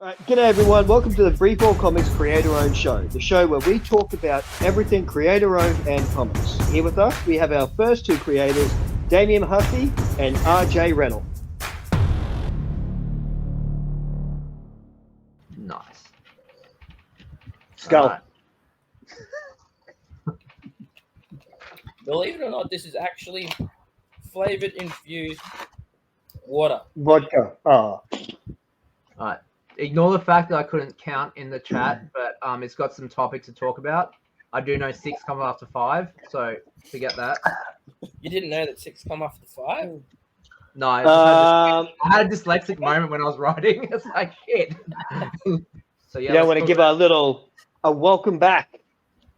G'day everyone, welcome to the Brief All Comics Creator-Owned Show, the show where we talk about everything creator-owned and comics. Here with us, we have our first two creators, Damien Hussey and RJ Reynolds. Nice. Skull. Right. Believe it or not, this is actually flavored infused water. Vodka. Oh. Alright. Ignore the fact that I couldn't count in the chat, but it's got some topics to talk about. I do know 6 come after 5, so forget that. You didn't know that 6 come after 5? No, I had a dyslexic moment when I was writing. It's like shit. So yeah, You don't want to give a welcome back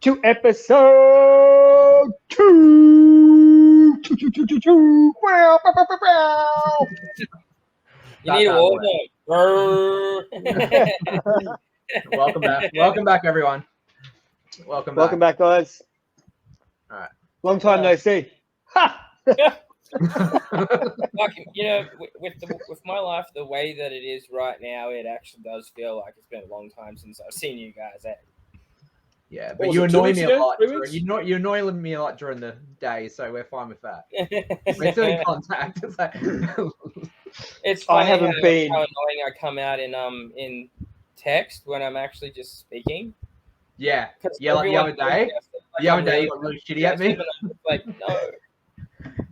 to episode 2. Wow, bow, bow, bow, bow. You need a water. Welcome back. Welcome back, everyone. Welcome back, guys. All right. Long time no see. Ha! Like, with my life the way that it is right now, it actually does feel like it's been a long time since I've seen you guys. Yeah, but you annoy me a lot. You annoy me a lot during the day, so we're fine with that. We're still in contact. It's like... It's funny how annoying I come out in text when I'm actually just speaking. Yeah, like the other day. You got really shitty at me. Like, no.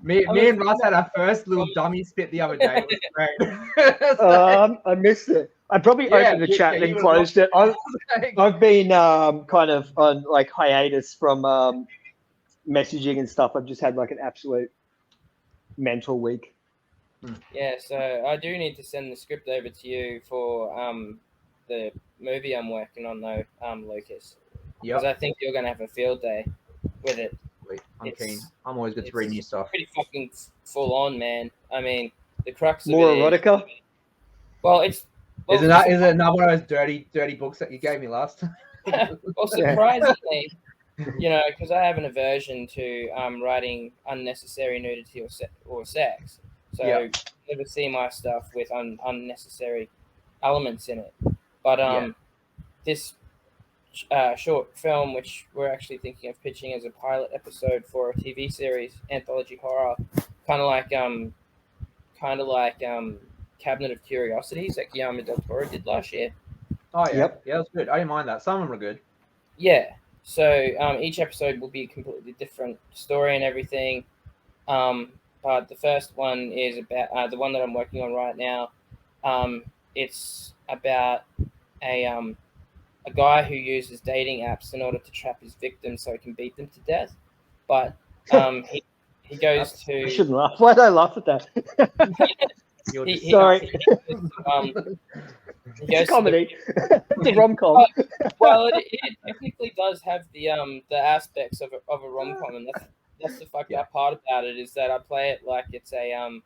Me and Russ had our first little dummy spit the other day. It was great. I missed it. I probably opened the chat and then closed it. I've been kind of on like hiatus from messaging and stuff. I've just had like an absolute mental week. Yeah, so I do need to send the script over to you for the movie I'm working on, though, Lucas. Because I think you're going to have a field day with it. I'm keen. I'm always good to read new stuff. Pretty fucking full on, man. I mean, the crux of More it erotica? Is it another one of those dirty books that you gave me last time? Well, surprisingly, because I have an aversion to writing unnecessary nudity or sex. So never see my stuff with unnecessary elements in it. But this short film, which we're actually thinking of pitching as a pilot episode for a TV series, anthology horror, kind of like Cabinet of Curiosities that Guillermo del Toro did last year. Oh yeah, yeah, that's good. I didn't mind that. Some of them are good. Yeah. So each episode will be a completely different story and everything. But the first one is about the one that I'm working on right now. It's about a guy who uses dating apps in order to trap his victims so he can beat them to death. But he goes to... I shouldn't laugh. Why do I laugh at that? Sorry. It's comedy. It's a rom-com. Well, it technically does have the aspects of a rom-com, and that's the fucked up part about it, is that I play it like it's a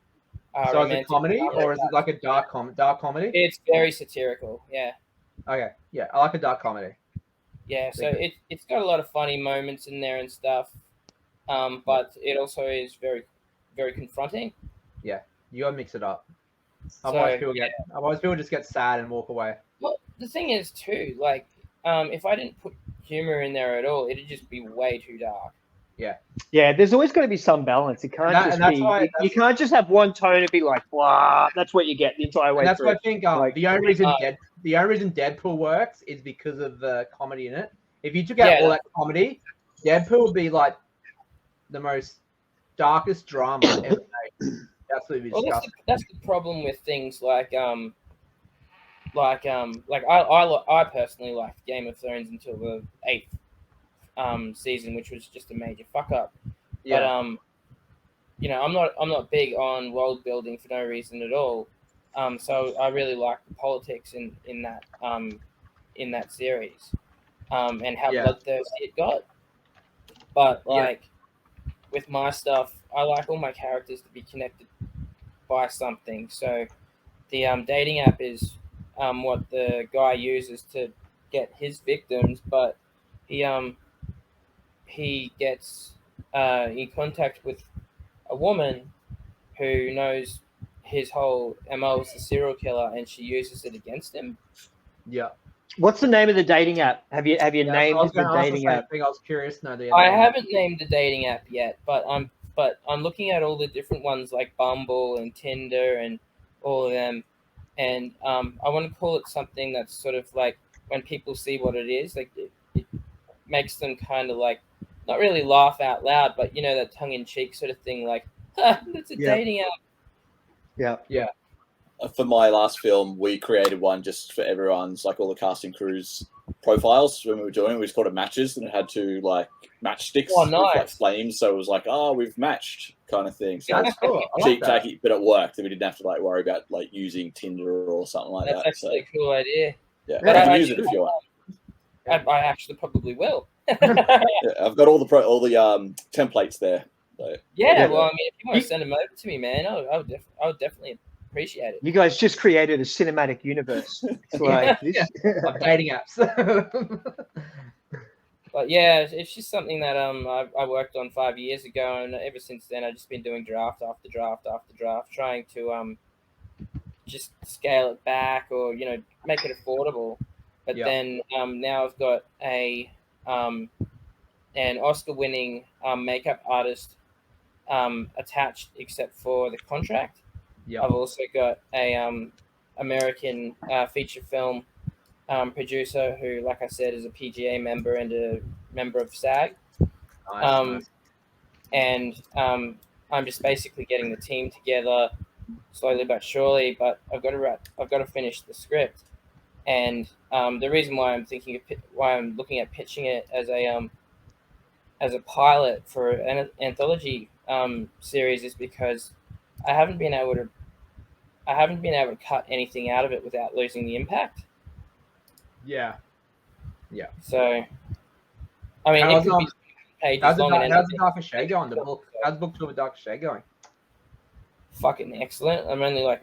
so is it comedy or is it like a dark comedy? It's very satirical, yeah. Okay, yeah, I like a dark comedy. Yeah, so it's got a lot of funny moments in there and stuff, but it also is very, very confronting. Yeah, you gotta mix it up. Otherwise, people just get sad and walk away. Well, the thing is too, like, if I didn't put humor in there at all, it'd just be way too dark. Yeah. Yeah, there's always got to be some balance. It can't you can't just have one tone and be like, blah. That's what you get the entire way that's through. What I think the only reason Deadpool works is because of the comedy in it. If you took out all that comedy, Deadpool would be like the most darkest drama ever made. Absolutely disgusting. That's the problem with things like I personally liked Game of Thrones until the 8th season, which was just a major fuck up. Yeah. But I'm not big on world building for no reason at all. So I really like the politics in that series, and how bloodthirsty it got. But with my stuff, I like all my characters to be connected by something. So the dating app is what the guy uses to get his victims, but he gets in contact with a woman who knows his whole MO is a serial killer, and she uses it against him. Yeah. What's the name of the dating app? Have you named the dating app? I was curious. No, I haven't named the dating app yet, but I'm looking at all the different ones like Bumble and Tinder and all of them, and I want to call it something that's sort of like when people see what it is, like it makes them kind of like not really laugh out loud, but you know, that tongue-in-cheek sort of thing, like, that's a dating app. Yeah. For my last film, we created one just for everyone's, like all the casting crews profiles when we were doing it. We just called it matches, and it had two like matchsticks with like flames. So it was like, oh, we've matched kind of thing. So that's cool. Cheap, tacky, but it worked, and we didn't have to like worry about like using Tinder or something like that. That's actually a cool idea. Yeah, but you can use it if you want. I actually probably will. Yeah, I've got all the templates there. So, yeah, well, I mean, if you want to send them over to me, man, I would definitely appreciate it. You guys just created a cinematic universe. It's like of dating apps. But yeah, it's just something that I worked on 5 years ago, and ever since then I've just been doing draft after draft after draft, trying to just scale it back or, you know, make it affordable. But then now I've got an Oscar-winning makeup artist attached, except for the contract. I've also got a American feature film producer who, like I said, is a PGA member and a member of SAG. Nice. And I'm just basically getting the team together slowly but surely. But I've got to finish the script. And the reason why I'm looking at pitching it as a pilot for an anthology series is because I haven't been able to cut anything out of it without losing the impact. Yeah. So, I mean, it could be pages long. How's the Darker Shade going? How's the book tour with Darker Shade going? Fucking excellent. I'm only like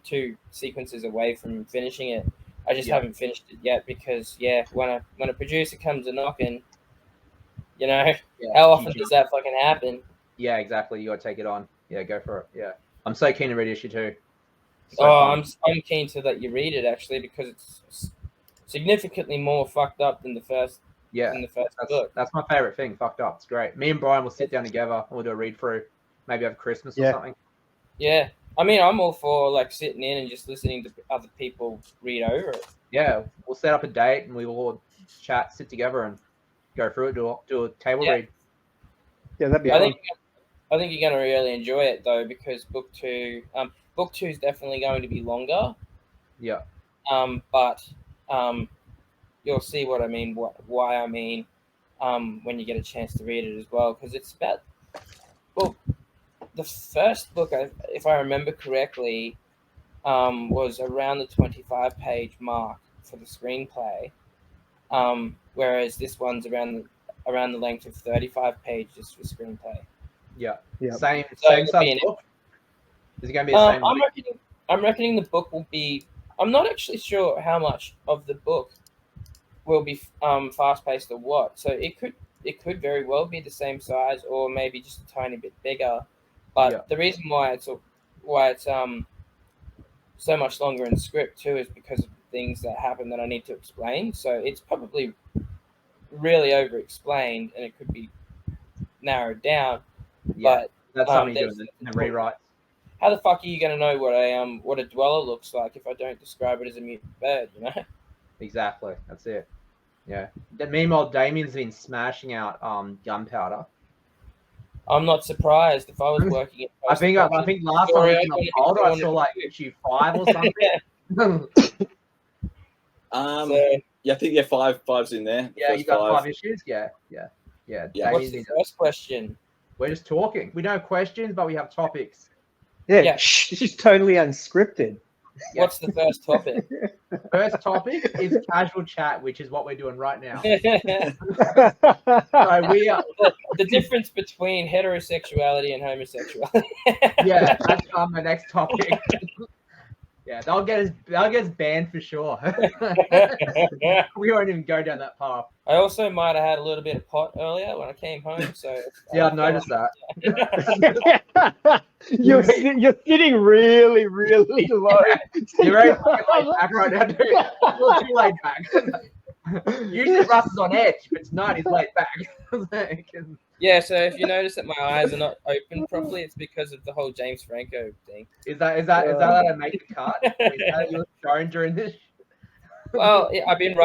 two sequences away from finishing it. I just haven't finished it yet because when a producer comes a knocking, you know, how often does that fucking happen? Yeah, exactly. You gotta take it on. Yeah, go for it. Yeah, I'm so keen to read issue 2. I'm keen to let you read it actually because it's significantly more fucked up than the first. Yeah, than the first book. That's my favorite thing. Fucked up. It's great. Me and Brian will sit down together and we'll do a read through. Maybe over Christmas or something. Yeah, I mean, I'm all for like sitting in and just listening to other people read over it. Yeah, we'll set up a date and we will all chat, sit together, and go through it. Do a table read. Yeah, that'd be. I think you're going to really enjoy it though because book two is definitely going to be longer. Yeah. But you'll see what I mean. Why I mean when you get a chance to read it as well, because it's about the first book, if I remember correctly, was around the 25-page mark for the screenplay, whereas this one's around the length of 35 pages for screenplay. Yeah. Same book. Is it going to be the same? I'm reckoning the book will be. I'm not actually sure how much of the book will be fast-paced or what. So it could very well be the same size or maybe just a tiny bit bigger. But the reason why it's so much longer in script too is because of things that happen that I need to explain. So it's probably really over-explained and it could be narrowed down. Yeah, but that's something you do in the rewrite. How the fuck are you going to know what a dweller looks like if I don't describe it as a mutant bird? You know. Exactly. That's it. Yeah. Meanwhile, Damien's been smashing out Gunpowder. I'm not surprised if I was working at. I think last time I saw like issue 5 or something. I think five's in there. Yeah, you got 5 issues. Yeah. What's the first question? We're just talking. We don't have questions, but we have topics. Yeah. This is totally unscripted. Yeah. What's the first topic? First topic is casual chat, which is what we're doing right now. So we are the difference between heterosexuality and homosexuality. Yeah, that's my next topic. Yeah, they'll get us banned for sure. We won't even go down that path. I also might have had a little bit of pot earlier when I came home, so yeah, I've noticed that. You're sitting really, really low. You're very laid back right now, dude. You're too laid back. Usually Russ is on edge, but tonight he's laid back. Yeah, so if you notice that my eyes are not open properly, it's because of the whole James Franco thing. Is that how to make the cut? Is that you're showing during this? Well, I've been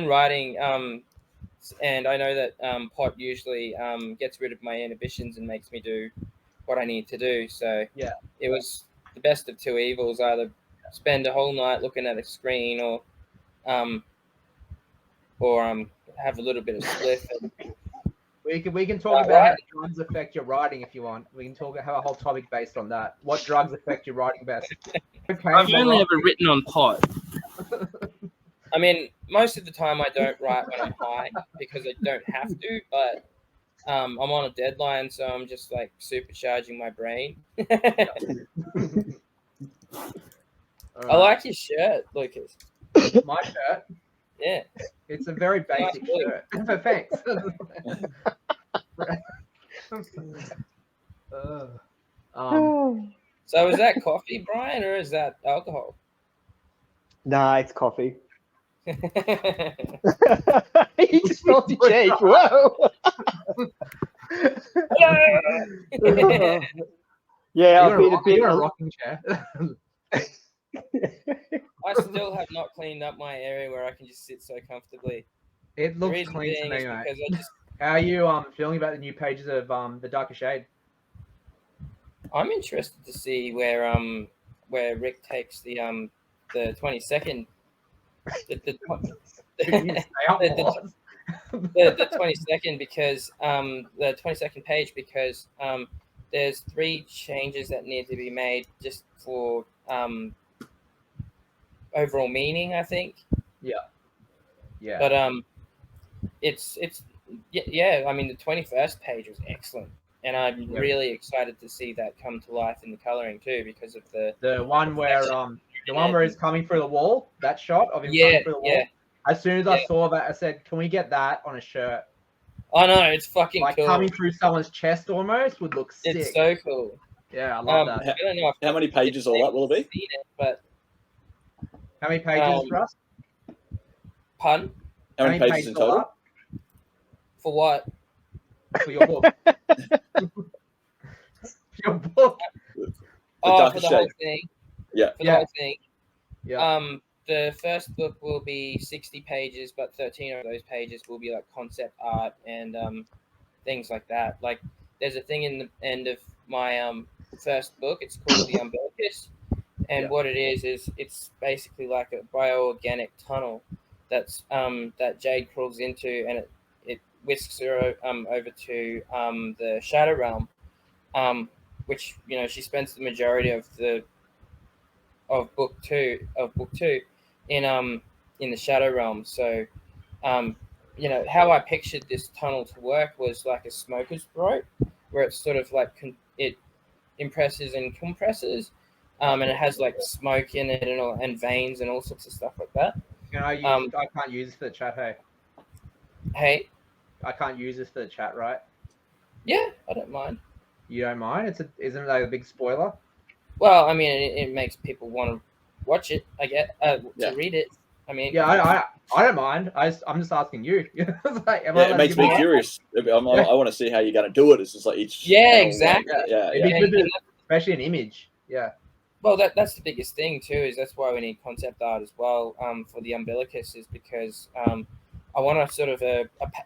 writing, and I know that pot usually gets rid of my inhibitions and makes me do what I need to do. So yeah, it was the best of two evils: either spend a whole night looking at a screen, or have a little bit of spliff. And, we can talk about how drugs affect your writing if you want. We can have a whole topic based on that. What drugs affect your writing best? Okay, I've only ever written on pot. I mean, most of the time I don't write when I'm high because I don't have to, but I'm on a deadline, so I'm just like supercharging my brain. I like your shirt, Lucas. My shirt? Yeah. It's a very basic shirt. Thanks. So is that coffee, Brian, or is that alcohol? Nah, it's coffee. He just felt the cheek. Whoa. Yeah, I've been a bit on a rocking chair. I still have not cleaned up my area where I can just sit so comfortably. It looks clean to me, mate. How are you feeling about the new pages of the Darker Shade? I'm interested to see where Rick takes the 22nd. The 22nd because the 22nd page because there's 3 changes that need to be made just for overall meaning, I think. Yeah. But it's yeah. I mean, the 21st page was excellent, and I'm really excited to see that come to life in the coloring too, because of the one where he's coming through the wall. That shot of him coming through the wall. As soon as I saw that, I said, "Can we get that on a shirt?" I know, it's fucking like cool. Coming through someone's chest almost would look sick. It's so cool. Yeah, I love that. I don't know how many pages all that will it be? But how many pages, Russ? Pardon? How many pages in total? For what? For your book. Your book. For the whole thing. Yeah. For the whole thing. Yeah. The first book will be 60 pages, but 13 of those pages will be like concept art and things like that. Like there's a thing in the end of my first book. It's called The Umbilicus. And what it is it's basically like a bioorganic tunnel that's that Jade crawls into, and it whisks her over to the Shadow Realm, which she spends the majority of book two in the Shadow Realm. So how I pictured this tunnel to work was like a smoker's throat, where it's sort of like it impresses and compresses, and it has like smoke in it and veins and all sorts of stuff like that. I can't use this for the chat. Hey, I can't use this for the chat, right? Yeah, I don't mind. You don't mind? Isn't it like a big spoiler? Well, I mean, it makes people want to watch it. I get to read it. I mean, I don't mind. I'm just asking you. Like, it makes me curious. I want to see how you're going to do it. It's just like each. Exactly. Especially an image. Yeah. Well, that's the biggest thing too. Is that's why we need concept art as well for the Umbilicus, is because I want to sort of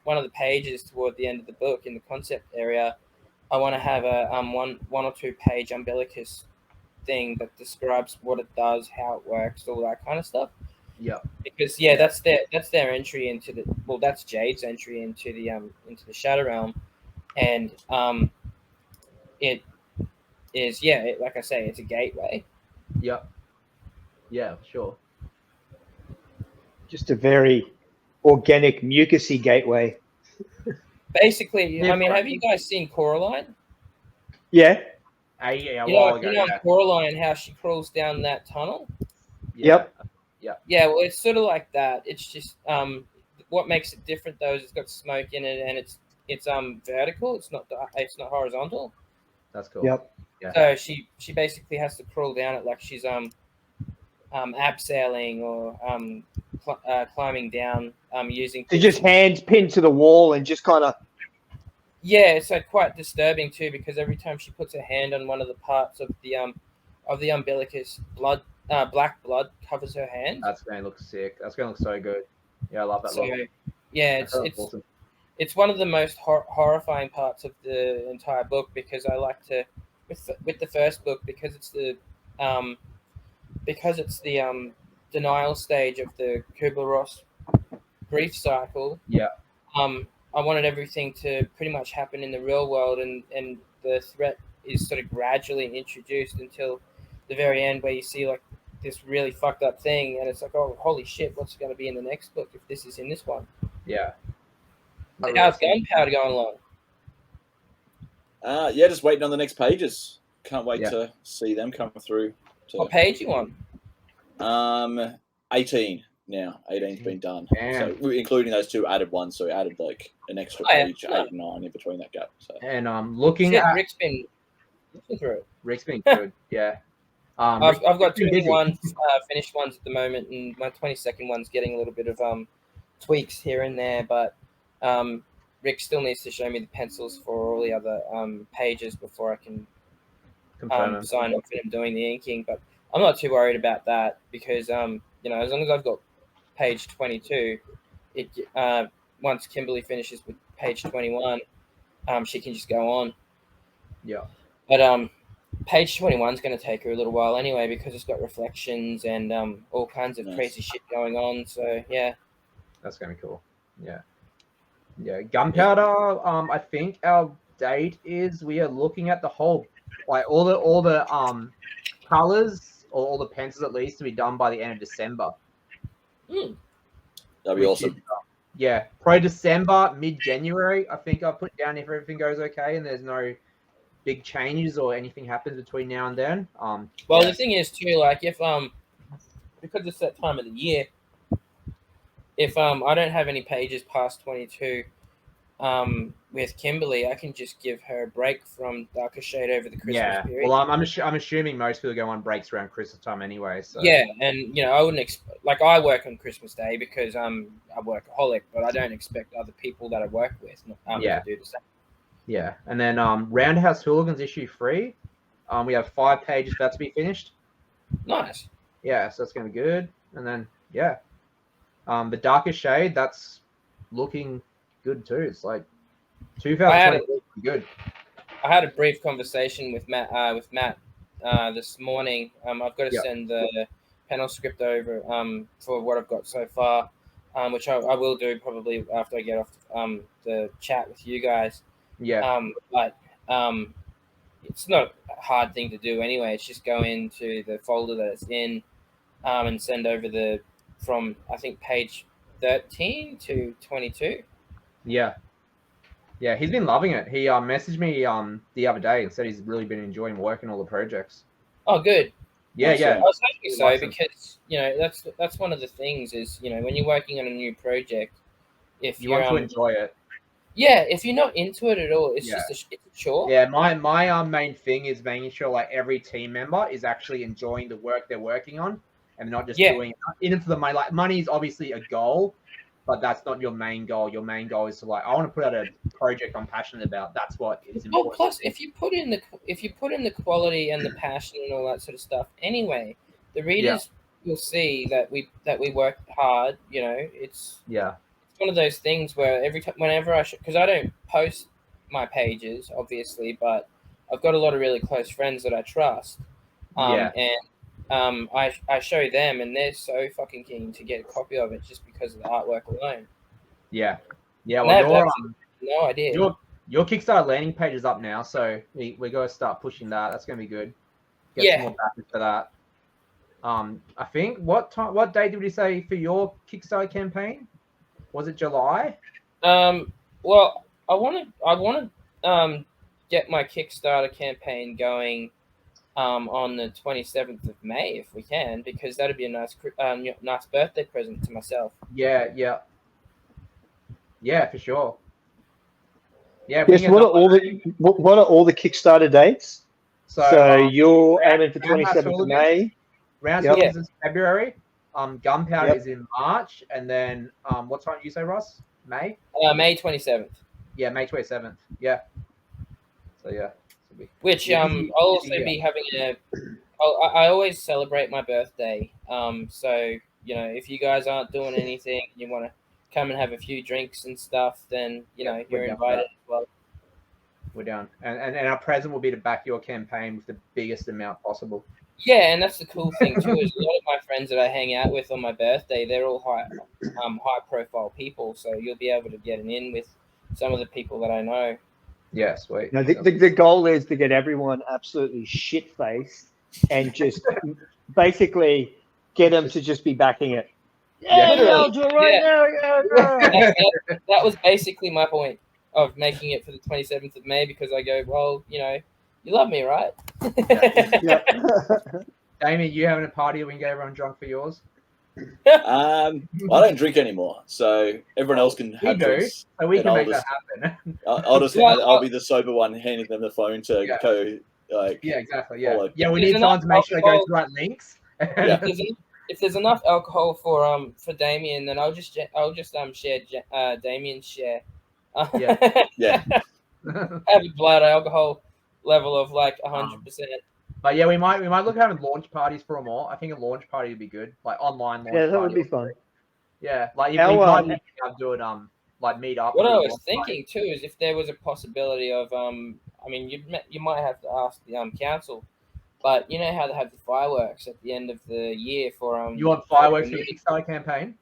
one of the pages toward the end of the book in the concept area. I want to have a one or two page Umbilicus thing that describes what it does, how it works, all that kind of stuff. Yeah. Because that's their entry into that's Jade's entry into the Shadow Realm, and it is like I say, it's a gateway. Yep. Yeah, sure. Just a very organic, mucusy gateway. Basically, I mean, have you guys seen Coraline? Yeah. You know Coraline, how she crawls down that tunnel? Yep. Yeah, well, it's sort of like that. It's just what makes it different though is it's got smoke in it, and it's vertical. It's not horizontal. That's cool. Yep. Yeah. So she basically has to crawl down it like she's abseiling or climbing down using. So just hands pinned to the wall and just kind of. Yeah, it's like quite disturbing too because every time she puts her hand on one of the parts of the umbilicus, black blood covers her hand. That's gonna look sick. That's gonna look so good. Yeah, I love that. So look. yeah, it's awesome. It's one of the most horrifying parts of the entire book because I like to with the first book because it's the denial stage of the Kubler-Ross grief cycle. Yeah. I wanted everything to pretty much happen in the real world, and the threat is sort of gradually introduced until the very end, where you see like this really fucked up thing, and it's like, oh, holy shit, what's going to be in the next book if this is in this one? Yeah. How's Gunpowder going along? Yeah, just waiting on the next pages. Can't wait to see them come through. What page you on? 18 now. 18's been done. So including those two added ones, so we added like an extra page, 8 and 9 in between that gap. So. And looking at Rick's been looking through it. Rick's been good, yeah. I've got 21 finished ones at the moment, and my 22nd one's getting a little bit of tweaks here and there, but Rick still needs to show me the pencils for all the other pages before I can sign off and I'm doing the inking. But I'm not too worried about that because as long as I've got page 22, once Kimberly finishes with page 21, she can just go on. Yeah. But page 21 is going to take her a little while anyway because it's got reflections and all kinds of crazy shit going on. So yeah, that's gonna be cool. Yeah. Gunpowder. I think our date is we are looking at the whole, like all the colors or all the pencils at least to be done by the end of December. That'd be awesome. Yeah, December, mid-January. I think I'll put down if everything goes okay and there's no big changes or anything happens between now and then. The thing is too, like if because it's that time of the year, if I don't have any pages past 22 with Kimberly, I can just give her a break from Darker Shade over the Christmas period. Well, I'm assuming most people go on breaks around Christmas time anyway. So yeah, and I wouldn't I work on Christmas Day because I'm a workaholic, but I don't expect other people that I work with to do the same. Yeah, and then Roundhouse Hooligans issue 3. We have 5 pages about to be finished. Nice. Yeah, so that's gonna be good. And then the Darker Shade, that's looking good too. It's like 2020 good. I had a brief conversation with Matt this morning. I've got to send the panel script over for what I've got so far, which I will do probably after I get off the chat with you guys. Yeah. But it's not a hard thing to do anyway. It's just go into the folder that it's in and send over from I think page 13 to 22. Yeah, he's been loving it. He messaged me the other day and said he's really been enjoying working all the projects. Oh, good. Yeah. I was hoping so because that's one of the things is when you're working on a new project, if you want to enjoy it. Yeah, if you're not into it at all, it's just it's a chore. Yeah, my main thing is making sure like every team member is actually enjoying the work they're working on and not just doing it for the money. Like money is obviously a goal, but that's not your main goal. Your main goal is to I want to put out a project I'm passionate about. That's what is important. Well, plus if you put in the quality and the passion and all that sort of stuff, anyway, the readers will see that we work hard. It's one of those things where every time, whenever because I don't post my pages obviously, but I've got a lot of really close friends that I trust. And I show them, and they're so fucking keen to get a copy of it just because of the artwork alone. Yeah. Well, no idea. Your Kickstarter landing page is up now, so we're going to start pushing that. That's going to be good. Get some more backers for that. I think what date did we say for your Kickstarter campaign? Was it July? Well, I want to get my Kickstarter campaign going on the 27th of May if we can, because that'd be a nice birthday present to myself. Yeah, for sure. Yeah. Yes. What are all the Kickstarter dates? So you're aiming for 27th of May. Roundhouse is February. Gunpowder is in March, and then what time did you say, Ross? May. May 27th. Yeah, May 27th. Yeah. So yeah. Which I'll also be having I always celebrate my birthday. So if you guys aren't doing anything, you want to come and have a few drinks and stuff, then you're invited as well. We're down, and our present will be to back your campaign with the biggest amount possible. Yeah, and that's the cool thing too. Is a lot of my friends that I hang out with on my birthday, they're all high profile people. So you'll be able to get an in with some of the people that I know. Yeah, sweet. No, the goal is to get everyone absolutely shit-faced and just basically get them to just be backing it. Yeah, now. That was basically my point of making it for the 27th of May, because I go, well, you love me, right? Yeah. Damien, you having a party we can get everyone drunk for yours? I don't drink anymore, so everyone else can have drinks. So we can make that happen. I'll be the sober one handing them the phone to go. Yeah, exactly. Yeah, we need someone to make sure they go to the right links. If there's enough alcohol for Damien, then I'll just share Damien's share. Yeah. Have a blood alcohol level of like 100%. But yeah, we might look at having launch parties for them all. I think a launch party would be good, like online launch. Yeah, that would be fun. Yeah, like if we might do it like meet up. What I was thinking too is if there was a possibility of I mean you might have to ask the council, but you know how they have the fireworks at the end of the year for You want fireworks for the Kickstarter campaign?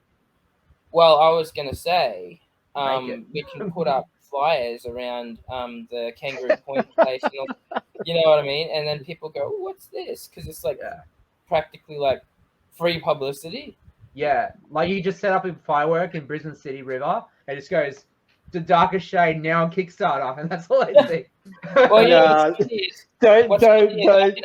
Well, I was gonna say we can put up flyers around the Kangaroo Point place, you know what I mean, and then people go, oh, what's this? Because it's like practically like free publicity. Yeah, like you just set up a firework in Brisbane City River, and it just goes the darkest shade now on Kickstarter, and that's all I see. Well, don't actually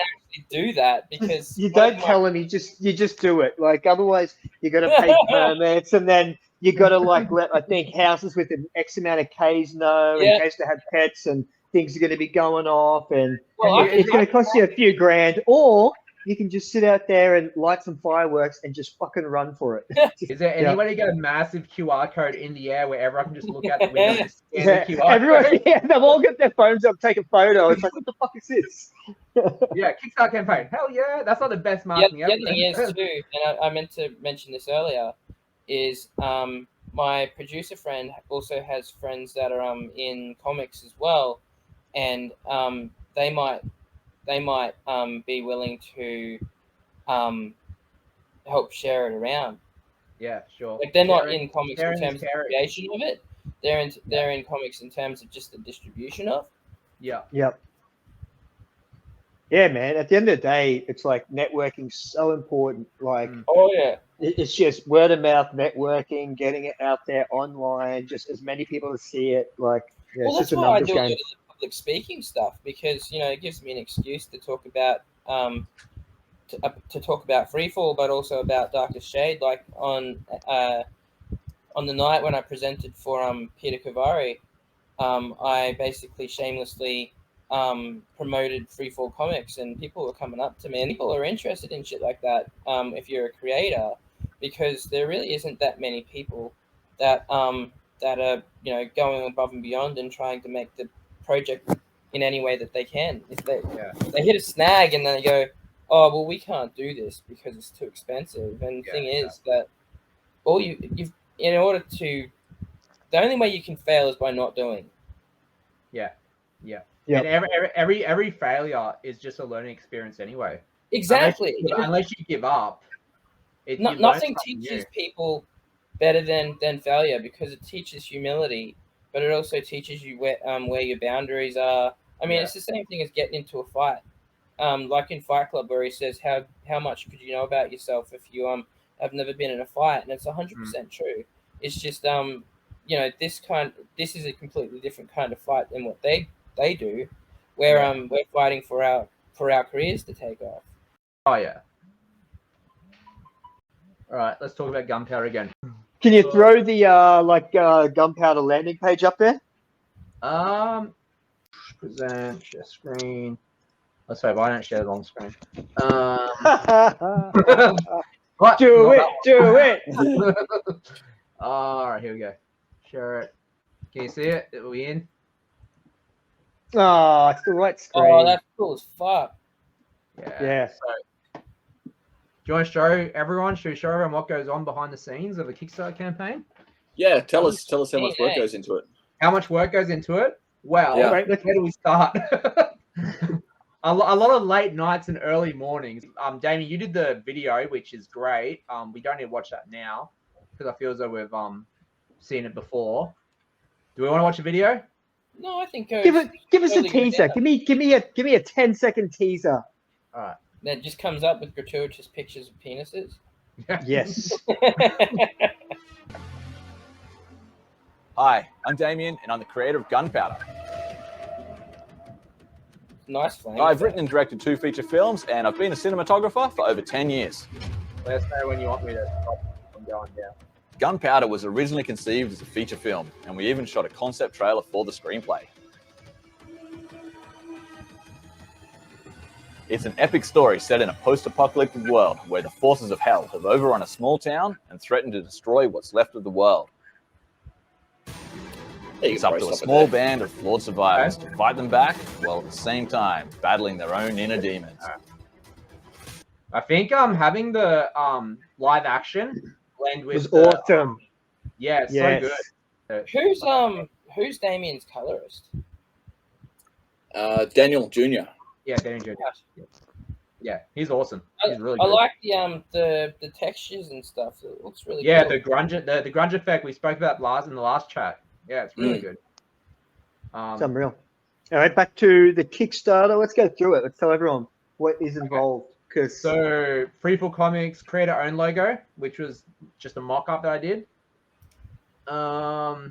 do that, because you don't tell them. You just do it. Like otherwise, you got to pay permits, and then you got to let I think houses with an X amount of Ks know in case they have pets and things are going to be going off, and it's going to cost you a few grand, or you can just sit out there and light some fireworks and just fucking run for it. Is there any way to get a massive QR code in the air where everyone can just look out the window and scan the QR code? They've all got their phones up, take a photo. It's like, what the fuck is this? Kickstarter campaign. Hell yeah, that's not the best marketing ever. The other thing is too, and I meant to mention this earlier, is my producer friend also has friends that are in comics as well, and they might be willing to help share it around. Yeah, sure. Like they're not in comics in terms of creation of it. They're in comics in terms of just the distribution of. Yeah. Yep. Yeah, man. At the end of the day, it's like networking's so important. Like, it's just word of mouth networking, getting it out there online, just as many people to see it. Like, well, that's why I do the public speaking stuff, because it gives me an excuse to talk about to talk about Freefall, but also about Darkest Shade. Like on the night when I presented for Peter Kavari, I basically shamelessly promoted Freefall Comics, and people were coming up to me, and people are interested in shit like that. If you're a creator, because there really isn't that many people that are going above and beyond and trying to make the project in any way that they can. If they hit a snag and then they go, oh well, we can't do this because it's too expensive. And the thing is that the only way you can fail is by not doing. Yeah. And every failure is just a learning experience anyway. Exactly. Unless you give up. Nothing teaches people better than failure, because it teaches humility, but it also teaches you where your boundaries are. I mean, it's the same thing as getting into a fight. Like in Fight Club, where he says, how much could you know about yourself if you have never been in a fight? And it's 100% true. It's just this is a completely different kind of fight than what they do, where we're fighting for our for our careers to take off. Oh yeah. All right, let's talk about Gunpowder again. Can you throw the Gunpowder landing page up there? Present, share screen. Let's hope I don't share the long screen. What? Do it. All right, here we go. Share it. Can you see it? Are we in? Oh, it's the right screen. Oh, that's cool as fuck. Yeah. So, do you want to show everyone? Should we show everyone what goes on behind the scenes of a Kickstarter campaign? Yeah, tell us how much work goes into it. How much work goes into it? Well, Yeah. where do we start? A lot of late nights and early mornings. Damien, you did the video, which is great. We don't need to watch that now because I feel as though we've seen it before. Do we want to watch the video? No, I think Give us a teaser. Give me a 10-second teaser. All right. That just comes up with gratuitous pictures of penises. Yes. Hi, I'm Damien, and I'm the creator of Gunpowder. Nice flame. I've written and directed 2 feature films, and I've been a cinematographer for over 10 years. Let us know when you want me to stop from going down. Gunpowder was originally conceived as a feature film, and we even shot a concept trailer for the screenplay. It's an epic story set in a post-apocalyptic world where the forces of hell have overrun a small town and threaten to destroy what's left of the world. It's up to a small band of flawed survivors to fight them back, while at the same time battling their own inner demons. I think having the live action blend with was awesome. Yeah, it's Yes. so good. Who's Damien's colorist? Daniel Jr. Yeah, Daniel Jr. Yeah, he's awesome. He's really good. I like the textures and stuff. It looks really Yeah, cool. the grunge effect we spoke about in the last chat. Yeah, it's really good. It's unreal. All right, back to the Kickstarter. Let's go through it. Let's tell everyone what is involved. So, Freefall Comics creator-owned logo, which was just a mock-up that I did. I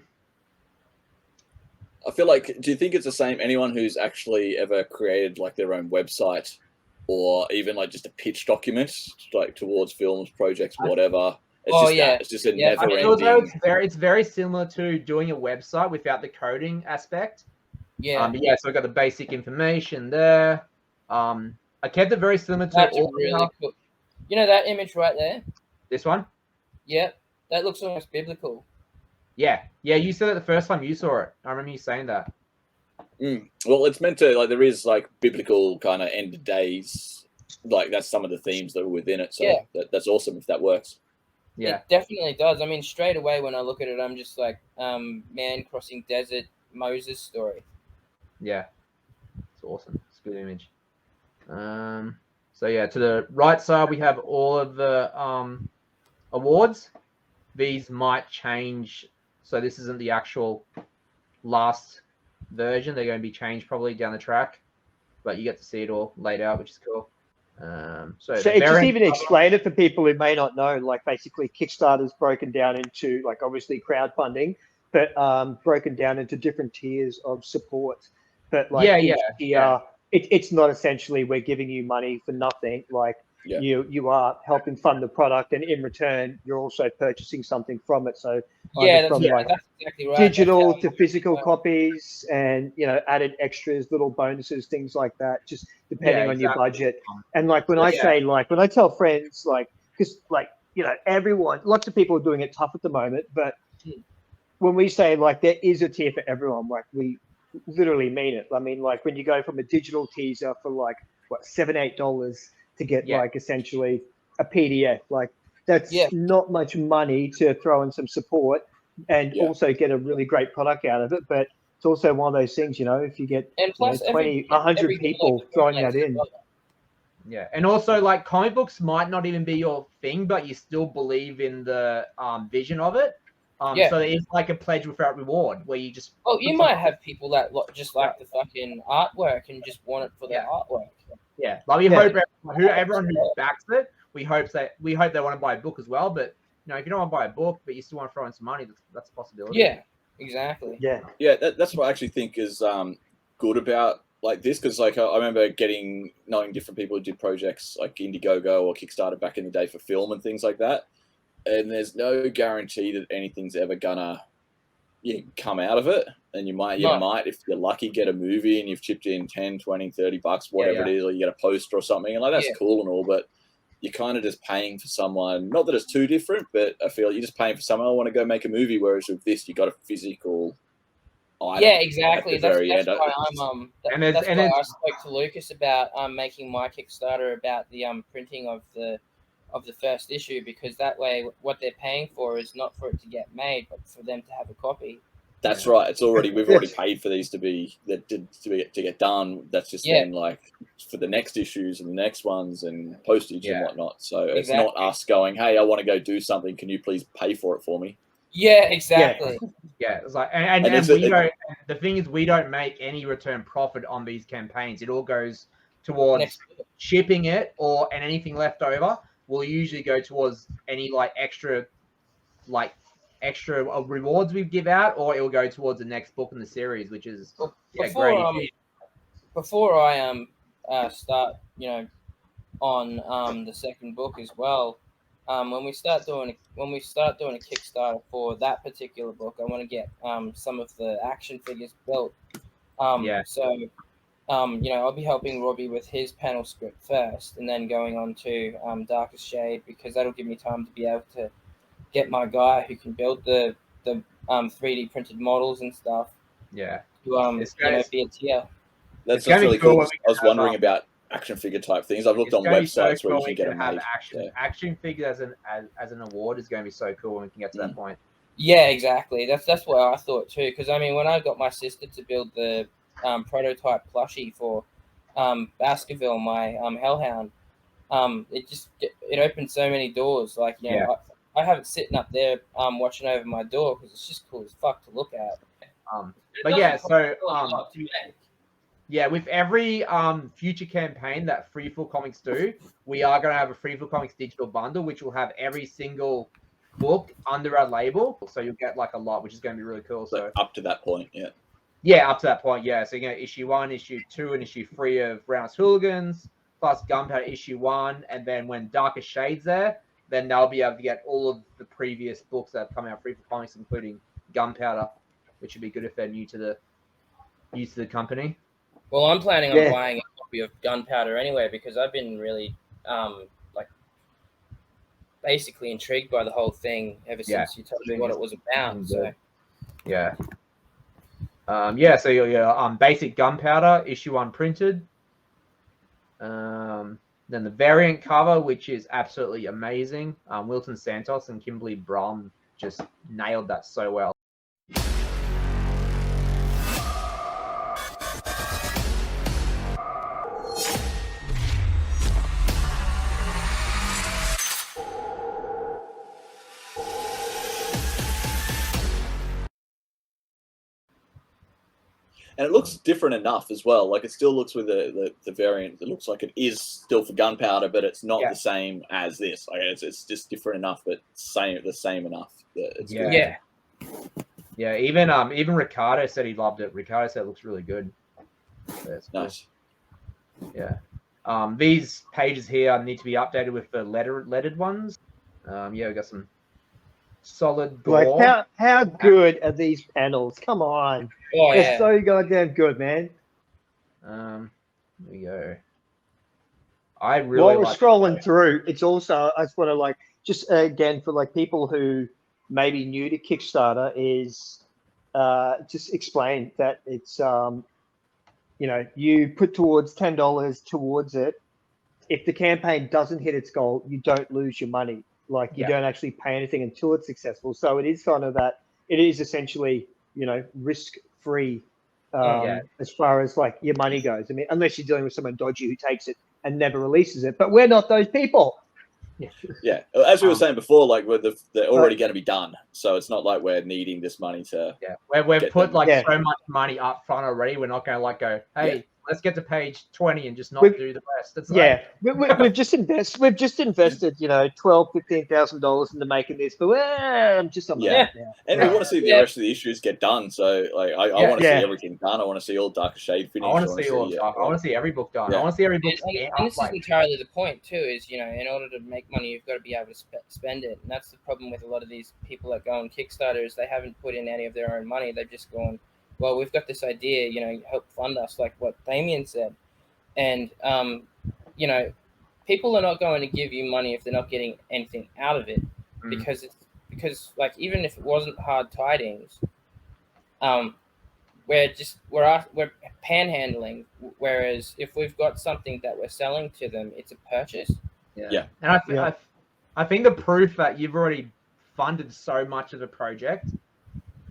feel like, do you think it's the same? Anyone who's actually ever created like their own website, or even like just a pitch document, like towards films, projects, whatever. It's just a never-ending. It's very similar to doing a website without the coding aspect. Yeah. So I got the basic information there. I kept it very similar to That's really cool. You know that image right there? This one? Yeah, that looks almost biblical. Yeah, you said it the first time you saw it. I remember you saying that. Well, it's meant to, like, there is like biblical kind of end of days, like that's some of the themes that are within it. So that's awesome if that works. Yeah, it definitely does. I mean, straight away when I look at it, I'm just like, man crossing desert, Moses story. Yeah, it's awesome. It's a good image. So yeah, to the right side we have all of the awards. These might change, so this isn't the actual last version. They're going to be changed probably down the track, but you get to see it all laid out, which is cool. So just even explain it for people who may not know. Like basically, Kickstarter's broken down into like obviously crowdfunding, but broken down into different tiers of support. But like it's not essentially we're giving you money for nothing. Like you are helping fund the product, and in return you're also purchasing something from it. So that's exactly right. Digital to physical copies, and added extras, little bonuses, things like that, just depending on your budget. And like when I say, like when I tell friends, like because like everyone, lots of people are doing it tough at the moment, but when we say like there is a tier for everyone, like we literally mean it. I mean, like when you go from a digital teaser for like $7-8 to get like essentially a PDF, like that's not much money to throw in some support and also get a really great product out of it. But it's also one of those things, if you get 20, 100 people throwing that in. Yeah, and also like comic books might not even be your thing, but you still believe in the vision of it. So it's like a pledge without reward, where you just. Oh, you might have people that just like the fucking artwork and just want it for the artwork. Yeah, like we hope everyone who backs it, we hope they want to buy a book as well. But if you don't want to buy a book, but you still want to throw in some money, that's a possibility. Yeah, exactly. Yeah, that's what I actually think is good about like this, because like I remember knowing different people who did projects like Indiegogo or Kickstarter back in the day for film and things like that, and there's no guarantee that anything's ever gonna come out of it. And you might, if you're lucky, get a movie and you've chipped in 10, 20, 30 bucks, whatever it is, or you get a poster or something, and like that's cool and all, but you're kind of just paying for someone. Not that it's too different, but I feel like you're just paying for someone. I want to go make a movie, whereas with this, you got a physical item. Yeah, exactly. That's why that's why I spoke to Lucas about making my Kickstarter about the printing of the first issue, because that way what they're paying for is not for it to get made, but for them to have a copy. That's right. It's we've already paid for these to get done. That's just then like for the next issues and the next ones and postage and whatnot. So it's not us going, hey, I want to go do something. Can you please pay for it for me? Yeah, exactly. Yeah, it's like, and we don't. The thing is, we don't make any return profit on these campaigns. It all goes towards shipping it, and anything left over will usually go towards any extra rewards we give out, or it will go towards the next book in the series, which is great. Before I start, on the second book as well. When we start doing a Kickstarter for that particular book, I want to get some of the action figures built. So I'll be helping Robbie with his panel script first, and then going on to Darkest Shade, because that'll give me time to be able to get my guy who can build the 3D printed models and stuff. Yeah. To be a tier. That's really cool. I was wondering about action figure type things. I've looked on websites where you can get them made. Action figure as an award is going to be so cool when we can get to that point. Yeah, exactly. That's what I thought too. Because I mean, when I got my sister to build the prototype plushie for Baskerville, my Hellhound, it opened so many doors. Like I have it sitting up there watching over my door because it's just cool as fuck to look at. With every future campaign that Freefall Comics do, we are going to have a Freefall Comics digital bundle, which will have every single book under our label. So you'll get a lot, which is going to be really cool. So up to that point, up to that point, So you're going to issue 1, issue 2, and issue 3 of Roundhouse Hooligans, plus Gunpowder issue 1, and then when Darkest Shade's there, then they'll be able to get all of the previous books that have come out Freefall Comics, including Gunpowder, which would be good if they're new to the company. Well, I'm planning on buying a copy of Gunpowder anyway, because I've been really, basically intrigued by the whole thing ever since you told me what it was about. So, basic Gunpowder issue 1 printed. Then the variant cover, which is absolutely amazing. Wilton Santos and Kimberly Brom just nailed that so well. And it looks different enough as well. Like it still looks with the variant. It looks like it is still for Gunpowder, but it's not the same as this. Like it's just different enough, but the same enough. Even Ricardo said he loved it. Ricardo said it looks really good. So nice. Cool. Yeah. These pages here need to be updated with the lettered ones. We got some solid gore. Like how good are these panels? Come on. They're so goddamn good, man. There we go. I really while we're scrolling through, it's also I just want to just again for people who may be new to Kickstarter is just explain that it's you put towards $10 towards it. If the campaign doesn't hit its goal, you don't lose your money. You don't actually pay anything until it's successful. So it is kind of that. It is essentially risk-free as far as your money goes. I mean, unless you're dealing with someone dodgy who takes it and never releases it. But we're not those people. Yeah, as we were saying before, they're already going to be done, so it's not like we're needing this money to. Yeah, we've put so much money up front already. We're not going to go, hey, let's get to page 20 and just not do the rest. It's we've just invested, $12,000-$15,000 into making this, but I'm just on now. And we want to see the rest of the issues get done. So like, I want to see everything done. I want to see all Darker Shade finished. I want to see I want to see every book done. I want to see every book. And this is entirely the point too. Is in order to make money, you've got to be able to spend it, and that's the problem with a lot of these people that go on Kickstarter. Is they haven't put in any of their own money. They've just gone, well, we've got this idea, help fund us, like what Damien said. And, people are not going to give you money if they're not getting anything out of it, because like, even if it wasn't hard tidings, we're panhandling. Whereas if we've got something that we're selling to them, it's a purchase. Yeah. And I think the proof that you've already funded so much of the project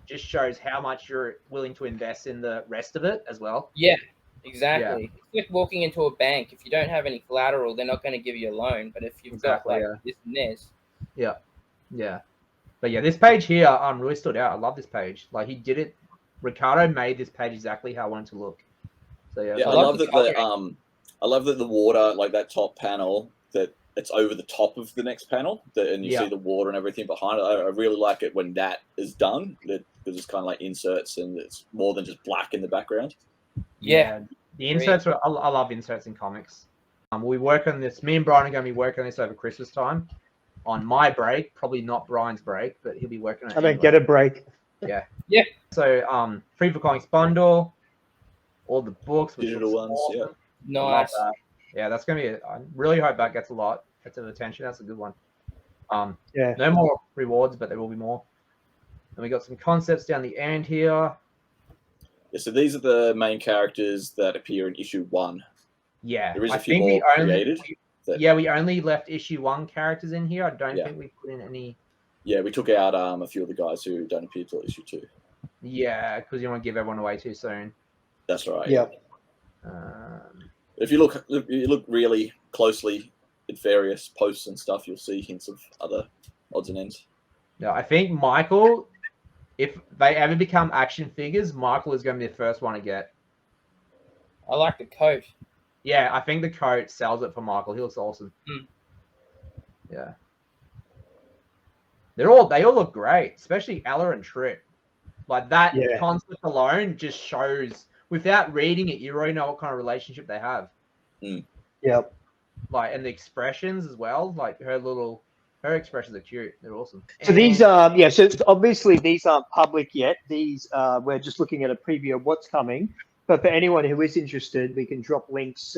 just shows how much you're willing to invest in the rest of it as well. Yeah, exactly. Yeah. It's like walking into a bank. If you don't have any collateral, they're not going to give you a loan. But if you've got this and this. Yeah. Yeah. But this page here really stood out. I love this page. Like, he did it. Ricardo made this page exactly how I wanted to look. So I love that I love that the water, like that top panel, that it's over the top of the next panel, and you see the water and everything behind it. I really like it when that is done, because it's kind of like inserts and it's more than just black in the background. Yeah, the inserts I love inserts in comics. We work on this. Me and Brian are going to be working on this over Christmas time, on my break. Probably not Brian's break, but he'll be working on it. I don't get a break. Yeah. So Free for Comics bundle, all the books, digital ones. Awesome. Nice. Yeah, that's gonna be I really hope that gets a lot of attention. That's a good one. Yeah. No more rewards, but there will be more. And we got some concepts down the end here. Yeah, so these are the main characters that appear in issue 1. Yeah. There is a few more created. We only left issue 1 characters in here. I don't think we put in any. Yeah, we took out a few of the guys who don't appear till issue 2. Yeah, because you don't want to give everyone away too soon. That's right. Yeah. If you look really closely at various posts and stuff, you'll see hints of other odds and ends. No, I think Michael, if they ever become action figures, Michael is going to be the first one to get. I like the coat. Yeah, I think the coat sells it for Michael. He looks awesome. Yeah. They all look great, especially Ella and Trip. Like that concept alone just shows, without reading it, you already know what kind of relationship they have. Yep. Like, and the expressions as well. Like her expressions are cute. They're awesome. So these so obviously these aren't public yet. These we're just looking at a preview of what's coming. But for anyone who is interested, we can drop links,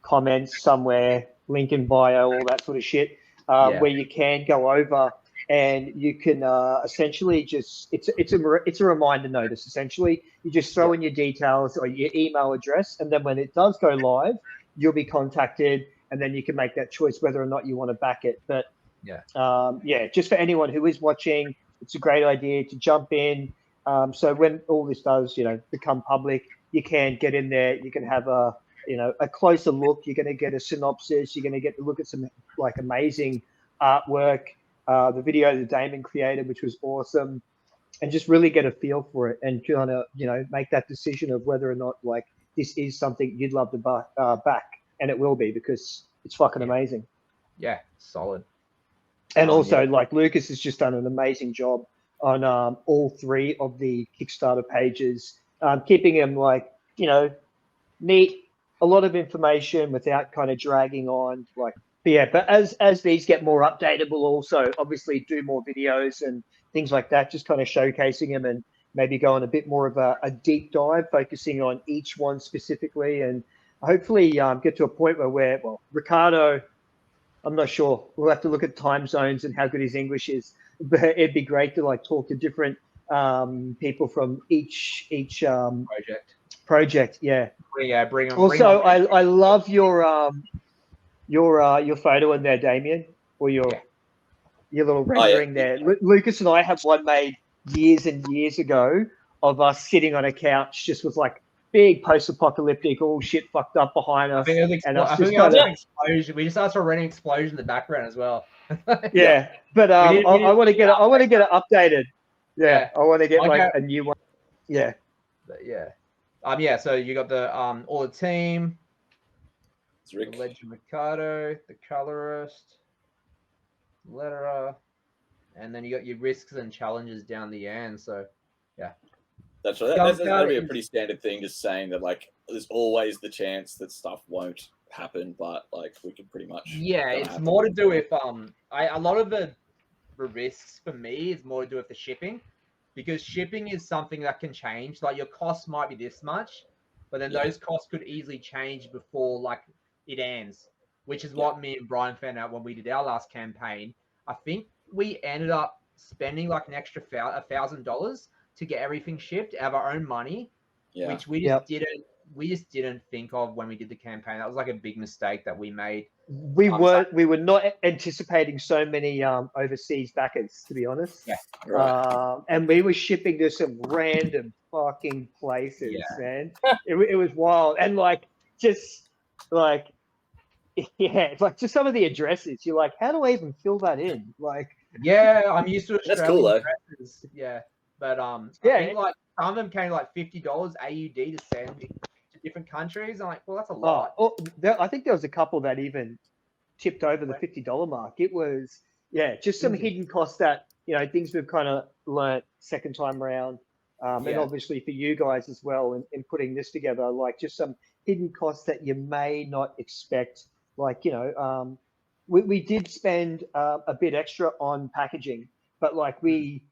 comments somewhere, link in bio, all that sort of shit, where you can go over and you can essentially just it's a reminder notice. Essentially, you just throw in your details or your email address, and then when it does go live, you'll be contacted, and then you can make that choice whether or not you want to back it. But just for anyone who is watching, it's a great idea to jump in. So when all this does, become public, you can get in there. You can have a closer look. You're going to get a synopsis. You're going to get to look at some like amazing artwork. The video that Damon created, which was awesome, and just really get a feel for it and kind of, make that decision of whether or not like this is something you'd love to back, and it will be because it's fucking amazing. Yeah, solid. And also, like Lucas has just done an amazing job on all 3 of the Kickstarter pages, keeping them like neat, a lot of information without kind of dragging on like. But as these get more updated, we'll also obviously do more videos and things like that, just kind of showcasing them and maybe go on a bit more of a deep dive, focusing on each one specifically, and hopefully get to a point where Ricardo, I'm not sure. We'll have to look at time zones and how good his English is, but it'd be great to like talk to different people from each project. Yeah. Bring them. Also, I love your photo in there, Damien, or your little rendering there. Lucas and I have one made years and years ago of us sitting on a couch just with like big post-apocalyptic, all shit fucked up behind us. I think an explosion. We just asked for a running explosion in the background as well. But I want to get it updated. I want to get like a new one. Yeah. But Yeah, so you got the all the team, Rick. the Legend Ricardo, the colorist, letterer, and then you got your risks and challenges down the end. So, yeah. That's right. That'll be a pretty standard thing, just saying that like there's always the chance that stuff won't happen, but like we can pretty much. Yeah, it's more to do with a lot of the risks for me is more to do with the shipping, because shipping is something that can change. Like your cost might be this much, but then those costs could easily change before like it ends, which is what me and Brian found out when we did our last campaign. I think we ended up spending like an extra $1,000 to get everything shipped out of our own money, which we just didn't think of when we did the campaign. That was like a big mistake that we made. We were not anticipating so many overseas backers, to be honest. Yeah, right. And we were shipping to some random fucking places, man. It was wild, and like just like it's like just some of the addresses. You're like, how do I even fill that in? Like, I'm used to Australian that's cool, addresses. Yeah, but I think like some of them came like $50 AUD to send to different countries. I'm like, well, that's a lot. I think there was a couple that even tipped over the $50 mark. It was just some hidden costs that things we've kind of learnt second time around, and obviously for you guys as well in putting this together, like just some hidden costs that you may not expect. Like we did spend a bit extra on packaging, but like we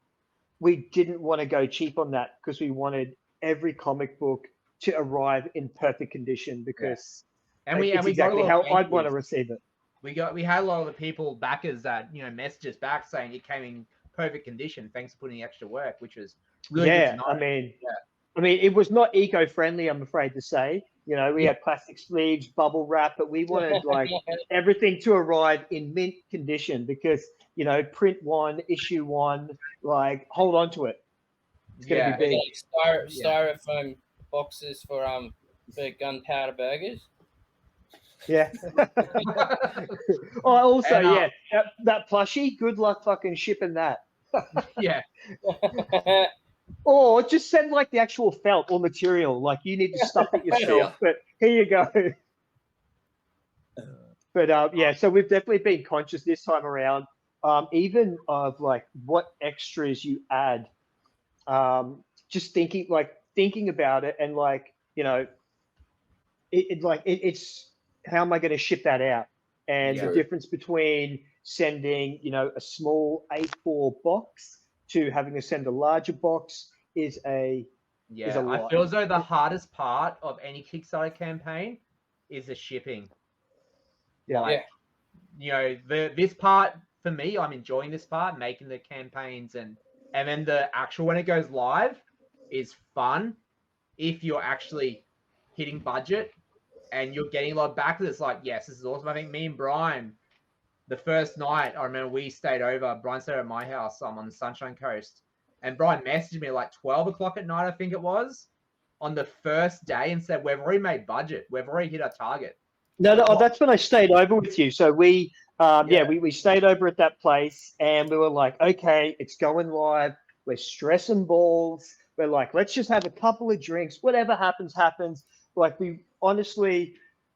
didn't want to go cheap on that because we wanted every comic book to arrive in perfect condition, because it's exactly how I'd want to receive it. We had a lot of the people backers that messaged us back saying it came in perfect condition. Thanks for putting the extra work, which was really good to know. I mean, it was not eco-friendly, I'm afraid to say. We had plastic sleeves, bubble wrap, but we wanted like everything to arrive in mint condition because print 1, issue 1, like hold on to it. It's gonna be big. Like styrofoam boxes for gunpowder burgers. Yeah. Also, that plushie. Good luck fucking shipping that. Yeah. Or just send like the actual felt or material. Like you need to stuff it yourself. But here you go. But so we've definitely been conscious this time around, even of like what extras you add. Just thinking about it, and like it's how am I going to ship that out, and the difference between sending a small A4 box to having to send a larger box is a lot. I feel as though the hardest part of any Kickstarter campaign is the shipping. This part for me, I'm enjoying this part, making the campaigns, and then the actual when it goes live is fun if you're actually hitting budget and you're getting a lot back. It's like, yes, this is awesome. I think me and Brian, the first night, I remember we stayed over. Brian stayed at my house. I'm on the Sunshine Coast. And Brian messaged me like 12 o'clock at night, I think it was, on the first day and said, we've already made budget. We've already hit our target. No, that's when I stayed over with you. So we stayed over at that place, and we were like, okay, it's going live. We're stressing balls. We're like, let's just have a couple of drinks. Whatever happens, happens. Like we honestly,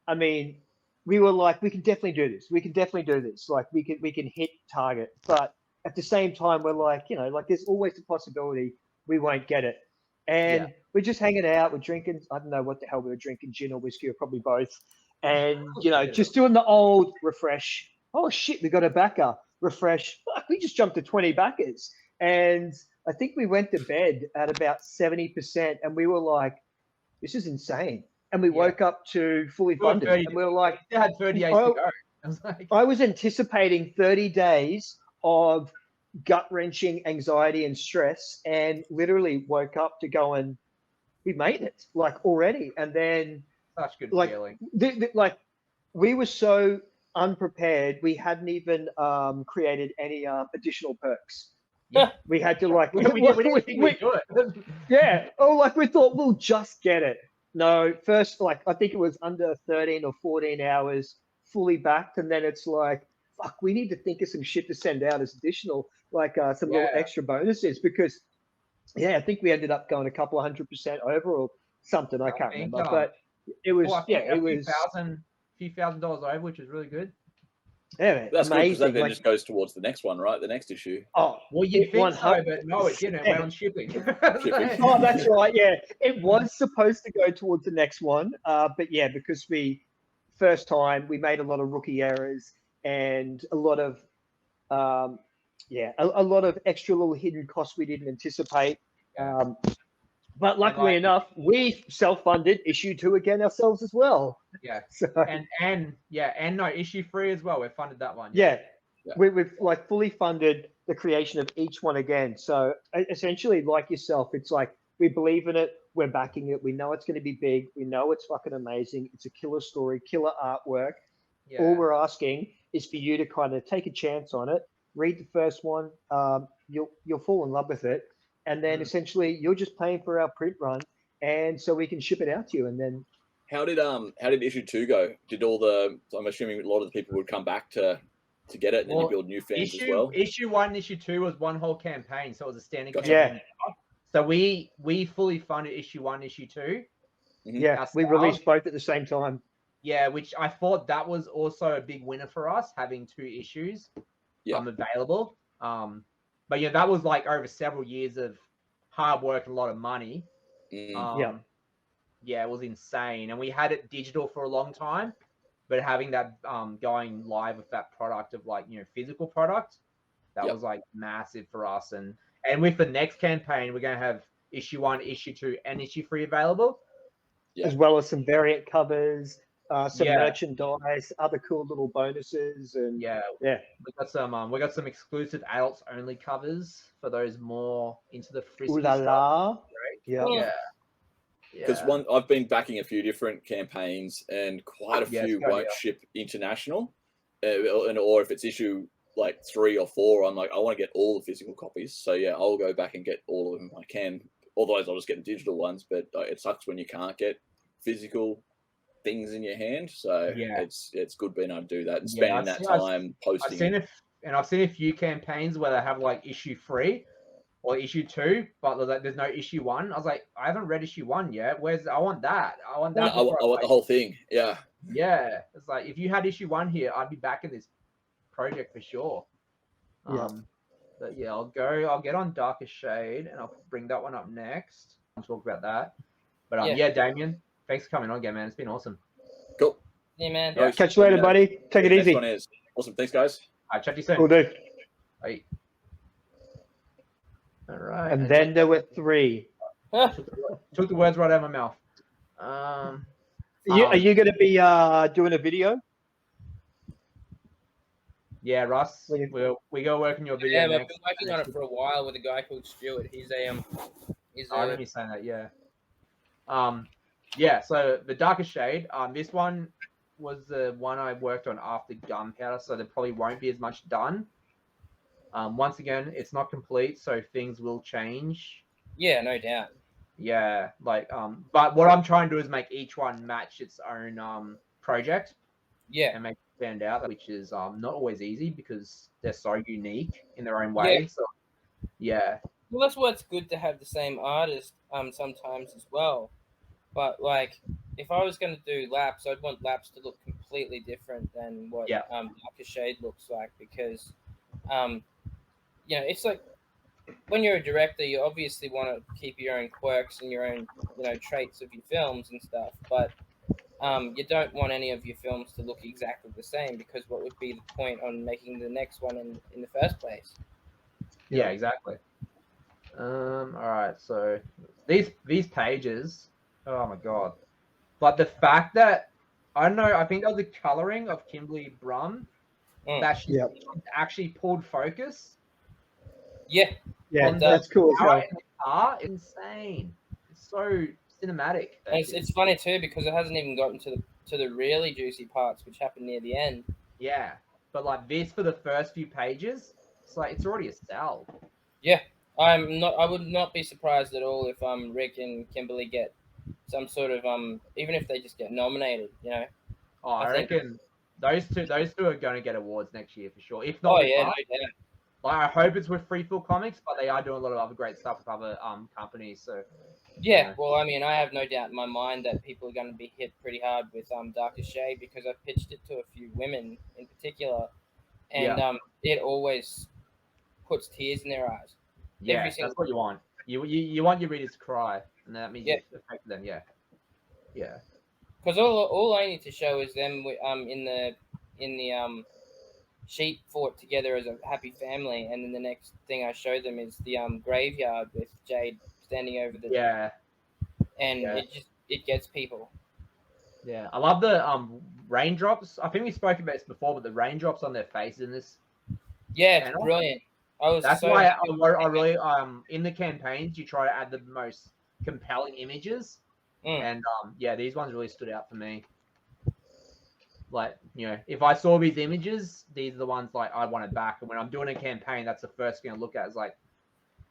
we were like, we can definitely do this. We can definitely do this. Like we can hit target. But at the same time, we're like, there's always the possibility we won't get it. And we're just hanging out. We're drinking. I don't know what the hell we were drinking, gin or whiskey, or probably both. And, just doing the old refresh. Oh, shit, we got a backer. Refresh. Fuck, we just jumped to 20 backers. And I think we went to bed at about 70%. And we were like, this is insane. And we woke up to fully funded. And we were like, you had 30 days to go. I was anticipating 30 days of gut-wrenching anxiety and stress, and literally woke up to go and we made it, like, already. And then such good feeling. We were so unprepared, we hadn't even created any additional perks. Yeah, we had to like we didn't think we'd do it. We thought we'll just get it. No, first, like, I think it was under 13 or 14 hours fully backed, and then it's like, fuck, we need to think of some shit to send out as additional, like some little extra bonuses, because I think we ended up going a couple of 100% over, or something. I can't remember, but it was it was few $1,000 over, which is really good. Yeah, that's amazing. good because that then just goes towards the next one, right? The next issue. Oh, well, you think so, but no, it didn't. We're on shipping. Oh, that's right. Yeah, it was supposed to go towards the next one, but yeah, because first time we made a lot of rookie errors and a lot of a lot of extra little hidden costs we didn't anticipate. But luckily enough, we self-funded issue 2 again ourselves as well. Yeah. So, and no, issue 3 as well. We funded that one. Yeah. We've like fully funded the creation of each one again. So essentially, like yourself, it's like we believe in it, we're backing it, we know it's going to be big, we know it's fucking amazing, it's a killer story, killer artwork. Yeah. All we're asking is for you to kind of take a chance on it, read the first one, you'll fall in love with it. And then essentially you're just paying for our print run, and so we can ship it out to you. And then, how did issue 2 go? Did I'm assuming a lot of the people would come back to get it, and then you build new fans as well. Issue 1, issue 2 was one whole campaign, so it was a standing campaign. Yeah. So we fully funded issue 1, issue 2. Mm-hmm. Yeah, we released both at the same time. Yeah, which I thought that was also a big winner for us, having 2 issues available. But yeah, that was like over several years of hard work and a lot of money. Yeah, it was insane. And we had it digital for a long time, but having that going live with that product of physical product, that was like massive for us. And with the next campaign, we're going to have issue 1, issue 2, and issue 3 available. As well as some variant covers, some merchandise, other cool little bonuses, and we got some exclusive adults only covers for those more into the frisky Ooh la la. stuff. Right? Yeah. Because I've been backing a few different campaigns, and quite a few won't ship international, or if it's issue like 3 or 4, I'm like, I want to get all the physical copies. So I'll go back and get all of them I can. Otherwise, I'll just get the digital ones. But it sucks when you can't get physical things in your hand, so it's good being able to do that and spending that time posting. I've seen a few campaigns where they have like issue 3 or issue 2, but there's no issue 1. I was like, I haven't read issue 1 yet. I want that. I want that. I want the whole thing. Yeah. It's like, if you had issue 1 here, I'd be backing this project for sure. But I'll get on Darker Shade, and I'll bring that one up next. I'll talk about that. But Damien, thanks for coming on again, man. It's been awesome. Cool. Yeah, man. Yeah, catch you later, buddy. Take it easy. Next one is awesome. Thanks, guys. All right, chat to you soon. Cool, dude. Bye. All right. And then there were 3. Took the words right out of my mouth. Are you going to be doing a video? Yeah, Russ. We go work on your video. Yeah, we've been working on it for a while with a guy called Stuart. He's I remember you saying that. Yeah. So the Darker Shade. This one was the one I worked on after Gunpowder, so there probably won't be as much done. Once again, it's not complete, so things will change. Yeah, no doubt. Yeah, but what I'm trying to do is make each one match its own project. Yeah, and make it stand out, which is not always easy because they're so unique in their own way. Yeah. So well, that's why it's good to have the same artist sometimes as well. But like, if I was going to do laps, I'd want laps to look completely different than what Darker Shade looks like, because it's like when you're a director, you obviously want to keep your own quirks and your own traits of your films and stuff, but you don't want any of your films to look exactly the same, because what would be the point on making the next one in the first place? Yeah, exactly. All right, so these pages, oh my god! But the fact that I don't know, I think that was the coloring of Kimberly Brum that she actually pulled focus. Yeah, that's cool. Insane. It's so cinematic. It's funny too, because it hasn't even gotten to the really juicy parts, which happen near the end. Yeah, but like this, for the first few pages, it's like it's already a sell. Yeah, I would not be surprised at all if Rick and Kimberly get some sort of even if they just get nominated. I reckon those two are going to get awards next year for sure. If not, Like, I hope it's with Freefill Comics, but they are doing a lot of other great stuff with other companies. So yeah, well, I mean, I have no doubt in my mind that people are going to be hit pretty hard with Darkest Shade because I've pitched it to a few women in particular, and it always puts tears in their eyes. Yeah, that's what you want. You want your readers to cry, and that means you affect them. Yeah. Because all I need to show is them in the sheet fought together as a happy family, and then the next thing I show them is the graveyard with Jade standing over the and it gets people. Yeah, I love the raindrops. I think we spoke about this before, but the raindrops on their faces in this. Yeah, it's brilliant. That's why I really in the campaigns you try to add the most compelling images, and these ones really stood out for me. Like, if I saw these images, these are the ones like I wanted back. And when I'm doing a campaign, that's the first thing I look at. Is like,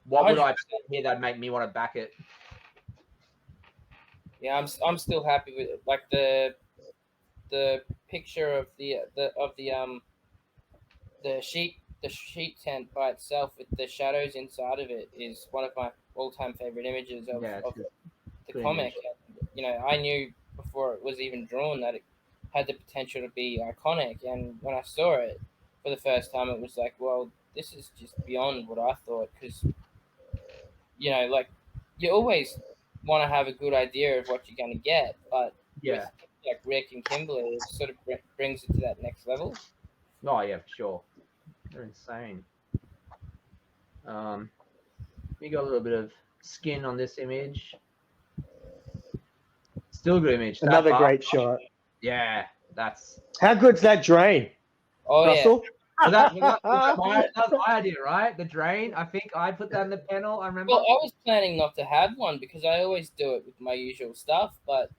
what would I put here that'd make me want to back it? Yeah, I'm still happy with it. Like the picture of the sheet tent by itself with the shadows inside of it is one of my all-time favorite images of the comic. I knew before it was even drawn that it had the potential to be iconic, and when I saw it for the first time, it was like, well, this is just beyond what I thought, because like, you always want to have a good idea of what you're going to get, but with like Rick and Kimberly, it sort of brings it to that next level. Oh yeah, for sure. They're insane. We got a little bit of skin on this image. Still a good image. Another great shot. Yeah, that's... How good's that drain? Oh, Russell? Yeah. That was my idea, right? The drain. I think I put that in the panel. I remember. Well, I was planning not to have one because I always do it with my usual stuff, but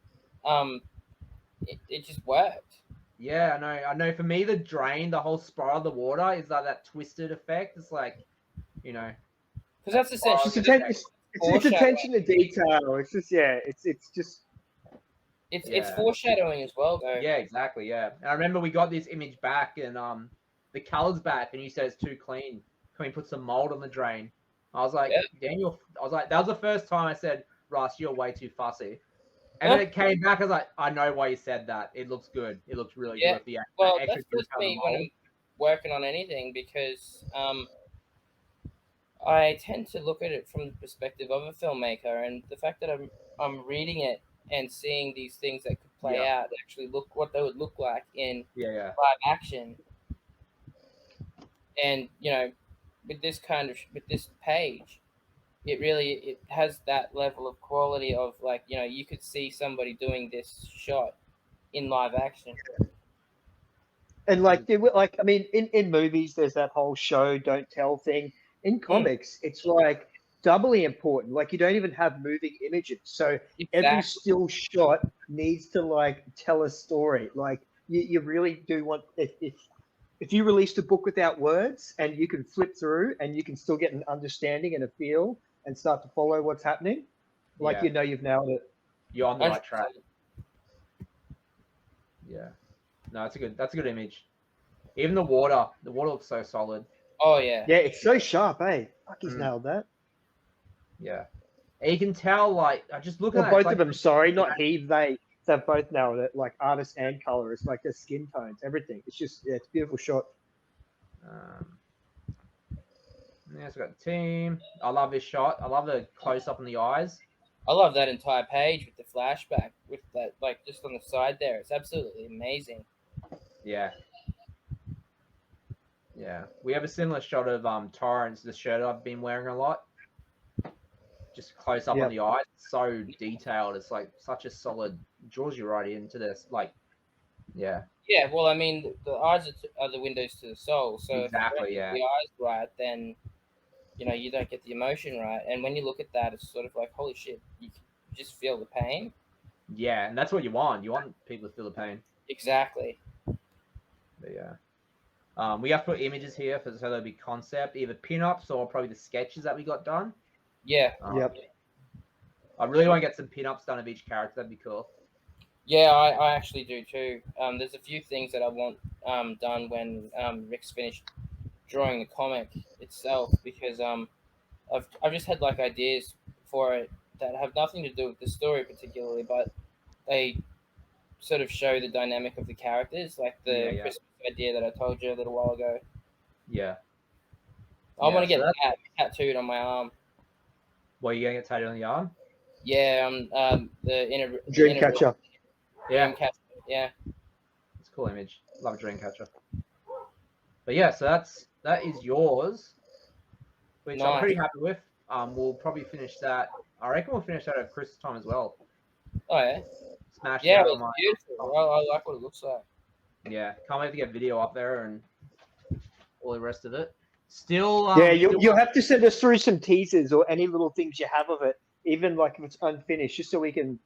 it just worked. Yeah, I know. For me, the drain, the whole spiral of the water is like that twisted effect. It's like, because that's essentially it's attention to detail. It's just it's just. It's foreshadowing as well, though. Yeah, exactly. Yeah, and I remember we got this image back, and the colors back, and you said it's too clean. Can we put some mold on the drain? I was like, Daniel. I was like, that was the first time I said, Russ, you're way too fussy. And then it came back. I was like, I know why you said that. It looks good. It looks really good. Well, that's just me when I'm working on anything, because I tend to look at it from the perspective of a filmmaker, and the fact that I'm reading it and seeing these things that could play out actually look what they would look like in live action. And with this page, it has that level of quality of, like, you could see somebody doing this shot in live action. And in movies, there's that whole show don't tell thing. In comics, it's like doubly important. Like, you don't even have moving images, so every still shot needs to like tell a story. Like, you really do want, if you released a book without words and you can flip through and you can still get an understanding and a feel and start to follow what's happening, like, you've nailed it. You're on the right track. Yeah, no, that's a good image. Even the water looks so solid. Oh yeah, it's so sharp, eh? Fuck, he's nailed that. Yeah, and you can tell, like, I just look at both of them. Sorry, not he. They've both nailed it. Like, artist and colorist, like their skin tones, everything. It's just it's a beautiful shot. It's got the team. I love this shot. I love the close up on the eyes. I love that entire page with the flashback, with that, like, just on the side there. It's absolutely amazing. Yeah. We have a similar shot of Torrance, the shirt I've been wearing a lot. Just close up on the eyes. It's so detailed. It's like such a solid, draws you right into this. Like, yeah. Yeah, well, I mean, the eyes are the windows to the soul. So exactly, if you the eyes right, then you don't get the emotion right. And when you look at that, it's sort of like, holy shit, you just feel the pain. Yeah, and that's what you want. You want people to feel the pain. Exactly. But yeah. We have to put images here so there'll be concept, either pin-ups or probably the sketches that we got done. Yeah. I really want to get some pin-ups done of each character. That'd be cool. Yeah, I actually do too. There's a few things that I want done when Rick's finished drawing the comic itself, because I've just had like ideas for it that have nothing to do with the story particularly, but they sort of show the dynamic of the characters, like the Christmas idea that I told you a little while ago. Yeah. I want to get that tattooed on my arm. What, are you going to get tattooed on the arm? Yeah, the inner dream catcher. Yeah. Dream catcher. Yeah. It's a cool image. Love a dream catcher. But yeah, so that is yours, which I'm pretty happy with. We'll probably finish that. I reckon we'll finish that at Christmas time as well. Oh yeah. Smash yeah, out it's beautiful. I like what it looks like. Yeah, can't wait to get video up there and all the rest of it. Still, yeah, you'll have to send us through some teasers or any little things you have of it, even like if it's unfinished, just so we can.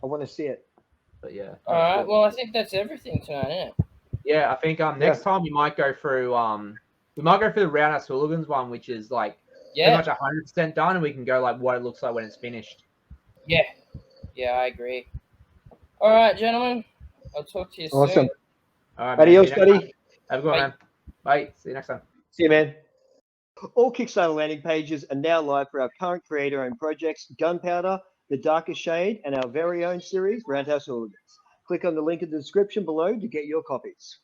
I want to see it. But yeah. All right. Well, I think that's everything tonight, isn't it? Yeah, I think next time we might go through the Roundhouse Hooligans one, which is like pretty much 100% done, and we can go like what it looks like when it's finished. Yeah. Yeah, I agree. All right, gentlemen. I'll talk to you Awesome. soon. All right, adios, buddy. Have a good one, man. Bye. See you next time. See you, man. All Kickstarter landing pages are now live for our current creator-owned projects, Gunpowder, The Darkest Shade, and our very own series, Roundhouse Hooligans. Click on the link in the description below to get your copies.